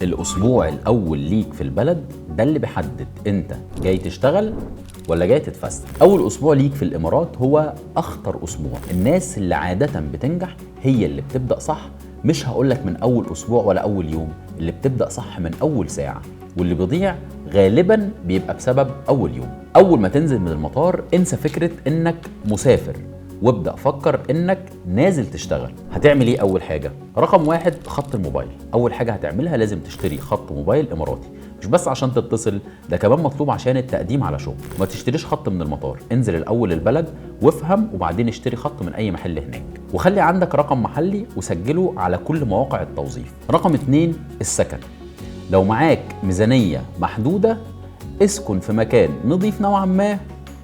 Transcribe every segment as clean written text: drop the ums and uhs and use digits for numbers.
الأسبوع الأول ليك في البلد ده اللي بيحدد أنت جاي تشتغل ولا جاي تتفسح. أول أسبوع ليك في الإمارات هو أخطر أسبوع. الناس اللي عادة بتنجح هي اللي بتبدأ صح، مش هقولك من أول أسبوع ولا أول يوم، اللي بتبدأ صح من أول ساعة، واللي بيضيع غالبا بيبقى بسبب أول يوم. أول ما تنزل من المطار انسى فكرة إنك مسافر وابدأ فكر انك نازل تشتغل. هتعمل ايه؟ اول حاجة رقم واحد خط الموبايل. اول حاجة هتعملها لازم تشتري خط موبايل اماراتي، مش بس عشان تتصل، ده كمان مطلوب عشان التقديم على شغل. ما تشتريش خط من المطار، انزل الاول البلد وافهم وبعدين اشتري خط من اي محل هناك، وخلي عندك رقم محلي وسجله على كل مواقع التوظيف. رقم 2 السكن. لو معاك ميزانية محدودة اسكن في مكان نظيف نوعا ما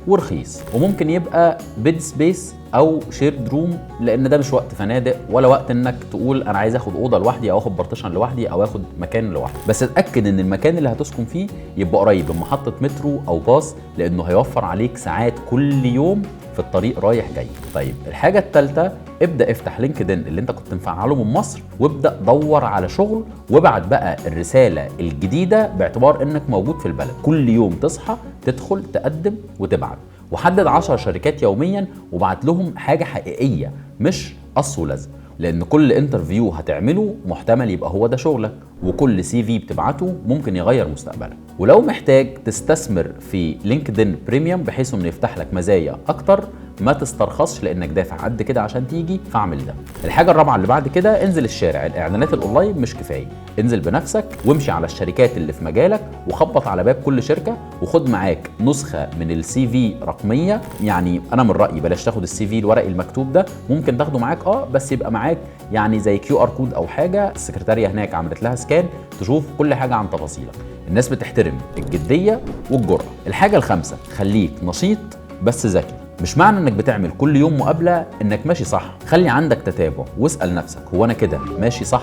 ورخيص، وممكن يبقى بيد سبيس او شيرد روم، لان ده مش وقت فنادق ولا وقت انك تقول انا عايز اخد اوضه لوحدي او اخد بارتيشن لوحدي او اخد مكان لوحدي. بس اتاكد ان المكان اللي هتسكن فيه يبقى قريب من محطه مترو او باص، لانه هيوفر عليك ساعات كل يوم في الطريق رايح جاي. طيب الحاجه الثالثه، ابدا افتح لينكدين اللي انت كنت مفعله من مصر وابدا دور على شغل، وابعت بقى الرساله الجديده باعتبار انك موجود في البلد. كل يوم تصحى تدخل تقدم وتبعت، وحدد 10 شركات يوميا وبعت لهم حاجه حقيقيه مش قص ولزق، لان كل انترفيو هتعمله محتمل يبقى هو ده شغلك، وكل سي في بتبعته ممكن يغير مستقبلك. ولو محتاج تستثمر في لينكدين بريميوم بحيث انه يفتح لك مزايا اكتر، ما تسترخصش لانك دافع قد كده عشان تيجي، فاعمل ده. الحاجه الرابعه اللي بعد كده انزل الشارع. الاعلانات الاونلاين مش كفايه، انزل بنفسك وامشي على الشركات اللي في مجالك وخبط على باب كل شركه، وخد معاك نسخه من السي في رقميه. يعني انا من رايي بلاش تاخد السي في الورقي المكتوب ده، ممكن تاخده معاك بس يبقى معاك يعني زي QR كود او حاجه السكرتاريه هناك عملت لها سكان تشوف كل حاجه عن تفاصيلك. الناس بتحترم الجديه والجرأه. الحاجه الخامسه خليك نشيط بس ذكي. مش معنى انك بتعمل كل يوم مقابله انك ماشي صح، خلي عندك تتابع واسال نفسك هو انا كده ماشي صح؟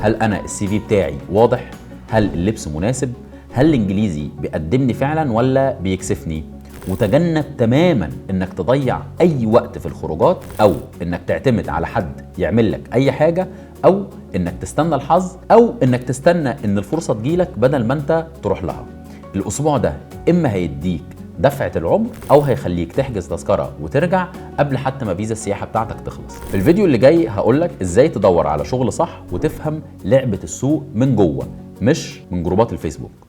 هل انا السي في بتاعي واضح؟ هل اللبس مناسب؟ هل الانجليزي بيقدمني فعلا ولا بيكسفني؟ وتجنب تماما انك تضيع اي وقت في الخروجات، او انك تعتمد على حد يعمل لك اي حاجه، او انك تستنى الحظ، او انك تستنى ان الفرصه تجيلك بدل ما انت تروح لها. الاسبوع ده اما هيديك دفعة العمر او هيخليك تحجز تذكرة وترجع قبل حتى ما فيزا السياحة بتاعتك تخلص. في الفيديو اللي جاي هقولك ازاي تدور على شغل صح وتفهم لعبة السوق من جوه مش من جروبات الفيسبوك.